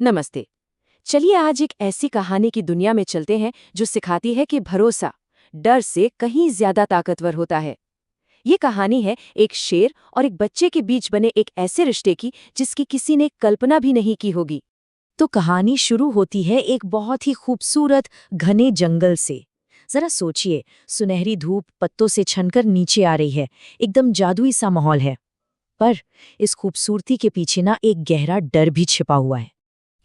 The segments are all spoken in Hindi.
नमस्ते। चलिए आज एक ऐसी कहानी की दुनिया में चलते हैं जो सिखाती है कि भरोसा डर से कहीं ज्यादा ताकतवर होता है। ये कहानी है एक शेर और एक बच्चे के बीच बने एक ऐसे रिश्ते की जिसकी किसी ने कल्पना भी नहीं की होगी। तो कहानी शुरू होती है एक बहुत ही खूबसूरत घने जंगल से। जरा सोचिए, सुनहरी धूप पत्तों से छनकर नीचे आ रही है, एकदम जादुई सा माहौल है। पर इस खूबसूरती के पीछे ना एक गहरा डर भी छिपा हुआ है।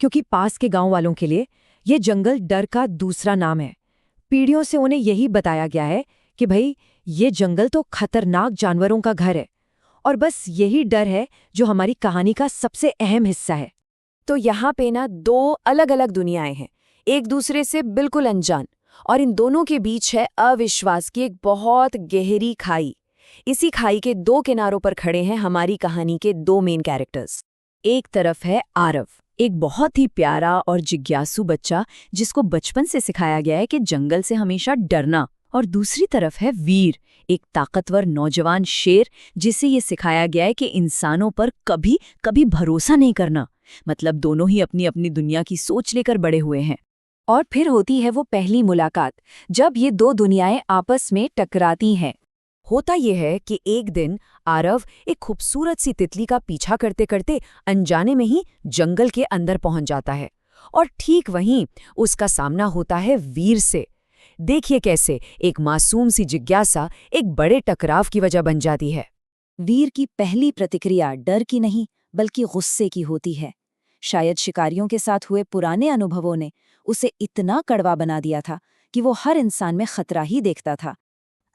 क्योंकि पास के गांव वालों के लिए ये जंगल डर का दूसरा नाम है। पीढ़ियों से उन्हें यही बताया गया है कि भाई ये जंगल तो खतरनाक जानवरों का घर है, और बस यही डर है जो हमारी कहानी का सबसे अहम हिस्सा है। तो यहाँ पे ना दो अलग अलग दुनियाएं हैं, एक दूसरे से बिल्कुल अनजान, और इन दोनों के बीच है अविश्वास की एक बहुत गहरी खाई। इसी खाई के दो किनारों पर खड़े हैं हमारी कहानी के दो मेन कैरेक्टर्स। एक तरफ है आरव, एक बहुत ही प्यारा और जिज्ञासु बच्चा जिसको बचपन से सिखाया गया है कि जंगल से हमेशा डरना। और दूसरी तरफ है वीर, एक ताकतवर नौजवान शेर जिसे ये सिखाया गया है कि इंसानों पर कभी कभी भरोसा नहीं करना। मतलब दोनों ही अपनी अपनी दुनिया की सोच लेकर बड़े हुए हैं। और फिर होती है वो पहली मुलाकात, जब ये दो दुनियाएं आपस में टकराती हैं। होता यह है कि एक दिन आरव एक खूबसूरत सी तितली का पीछा करते करते अनजाने में ही जंगल के अंदर पहुंच जाता है, और ठीक वहीं उसका सामना होता है वीर से। देखिए कैसे एक मासूम सी जिज्ञासा एक बड़े टकराव की वजह बन जाती है। वीर की पहली प्रतिक्रिया डर की नहीं बल्कि गुस्से की होती है। शायद शिकारियों के साथ हुए पुराने अनुभवों ने उसे इतना कड़वा बना दिया था कि वो हर इंसान में खतरा ही देखता था।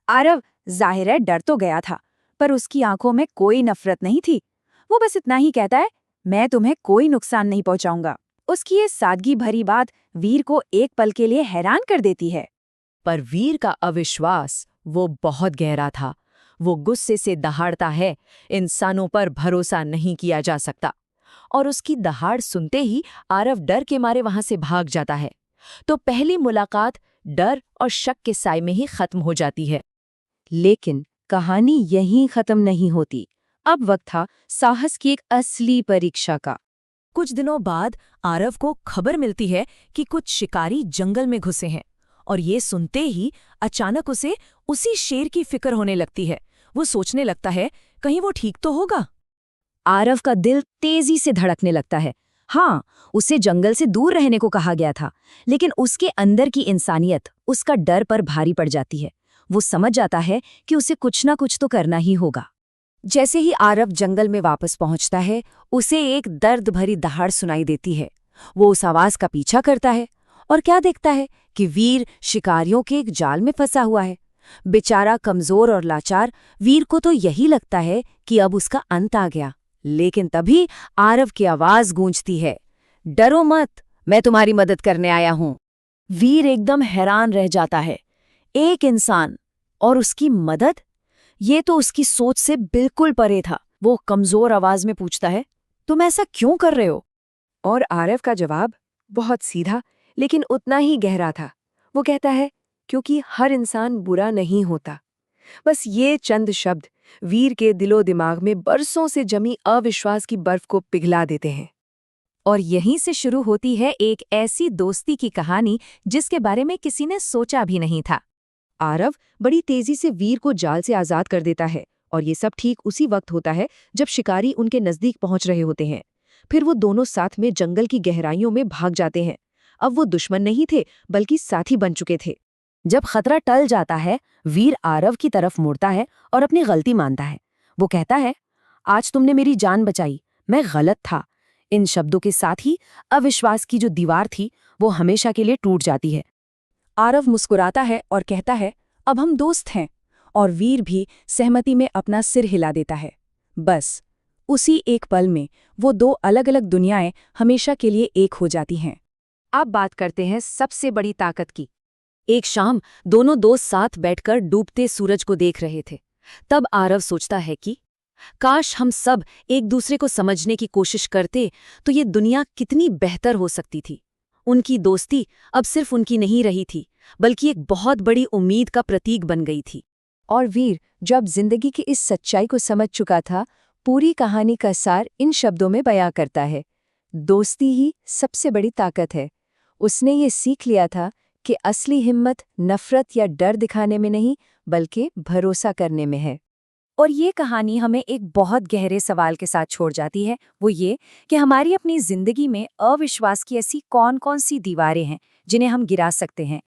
आरव जाहिर है डर तो गया था, पर उसकी आंखों में कोई नफरत नहीं थी। वो बस इतना ही कहता है, मैं तुम्हें कोई नुकसान नहीं पहुंचाऊंगा। उसकी ये सादगी भरी बात वीर को एक पल के लिए हैरान कर देती है। पर वीर का अविश्वास वो बहुत गहरा था। वो गुस्से से दहाड़ता है, इंसानों पर भरोसा नहीं किया जा सकता। और उसकी दहाड़ सुनते ही आरव डर के मारे वहां से भाग जाता है। तो पहली मुलाकात डर और शक के साए में ही खत्म हो जाती है। लेकिन कहानी यहीं खत्म नहीं होती। अब वक्त था साहस की एक असली परीक्षा का। कुछ दिनों बाद आरव को खबर मिलती है कि कुछ शिकारी जंगल में घुसे हैं, और ये सुनते ही अचानक उसे उसी शेर की फिक्र होने लगती है। वो सोचने लगता है कहीं वो ठीक तो होगा। आरव का दिल तेजी से धड़कने लगता है। हाँ, उसे जंगल से दूर रहने को कहा गया था, लेकिन उसके अंदर की इंसानियत उसका डर पर भारी पड़ जाती है। वो समझ जाता है कि उसे कुछ ना कुछ तो करना ही होगा। जैसे ही आरव जंगल में वापस पहुंचता है, उसे एक दर्द भरी दहाड़ सुनाई देती है। वो उस आवाज का पीछा करता है और क्या देखता है कि वीर शिकारियों के एक जाल में फंसा हुआ है। बेचारा कमजोर और लाचार वीर को तो यही लगता है कि अब उसका अंत आ गया। लेकिन तभी आरव की आवाज गूंजती है, डरो मत, मैं तुम्हारी मदद करने आया हूं। वीर एकदम हैरान रह जाता है। एक इंसान और उसकी मदद, ये तो उसकी सोच से बिल्कुल परे था। वो कमजोर आवाज में पूछता है, तुम ऐसा क्यों कर रहे हो? और आरव का जवाब बहुत सीधा लेकिन उतना ही गहरा था। वो कहता है, क्योंकि हर इंसान बुरा नहीं होता। बस ये चंद शब्द वीर के दिलो दिमाग में बरसों से जमी अविश्वास की बर्फ को पिघला देते हैं। और यहीं से शुरू होती है एक ऐसी दोस्ती की कहानी जिसके बारे में किसी ने सोचा भी नहीं था। आरव बड़ी तेजी से वीर को जाल से आजाद कर देता है, और ये सब ठीक उसी वक्त होता है जब शिकारी उनके नजदीक पहुंच रहे होते हैं। फिर वो दोनों साथ में जंगल की गहराइयों में भाग जाते हैं। अब वो दुश्मन नहीं थे बल्कि साथी बन चुके थे। जब खतरा टल जाता है, वीर आरव की तरफ मुड़ता है और अपनी गलती मानता है। वो कहता है, आज तुमने मेरी जान बचाई, मैं गलत था। इन शब्दों के साथ ही अविश्वास की जो दीवार थी वो हमेशा के लिए टूट जाती है। आरव मुस्कुराता है और कहता है, अब हम दोस्त हैं। और वीर भी सहमति में अपना सिर हिला देता है। बस उसी एक पल में वो दो अलग अलग दुनियाएं हमेशा के लिए एक हो जाती हैं। अब बात करते हैं सबसे बड़ी ताकत की। एक शाम दोनों दोस्त साथ बैठकर डूबते सूरज को देख रहे थे। तब आरव सोचता है कि काश हम सब एक दूसरे को समझने की कोशिश करते तो ये दुनिया कितनी बेहतर हो सकती थी। उनकी दोस्ती अब सिर्फ उनकी नहीं रही थी, बल्कि एक बहुत बड़ी उम्मीद का प्रतीक बन गई थी। और वीर जब जिंदगी की इस सच्चाई को समझ चुका था, पूरी कहानी का सार इन शब्दों में बयां करता है, दोस्ती ही सबसे बड़ी ताकत है। उसने ये सीख लिया था कि असली हिम्मत नफरत या डर दिखाने में नहीं, बल्कि भरोसा करने में है। और ये कहानी हमें एक बहुत गहरे सवाल के साथ छोड़ जाती है, वो ये कि हमारी अपनी जिंदगी में अविश्वास की ऐसी कौन-कौन सी दीवारें हैं जिन्हें हम गिरा सकते हैं,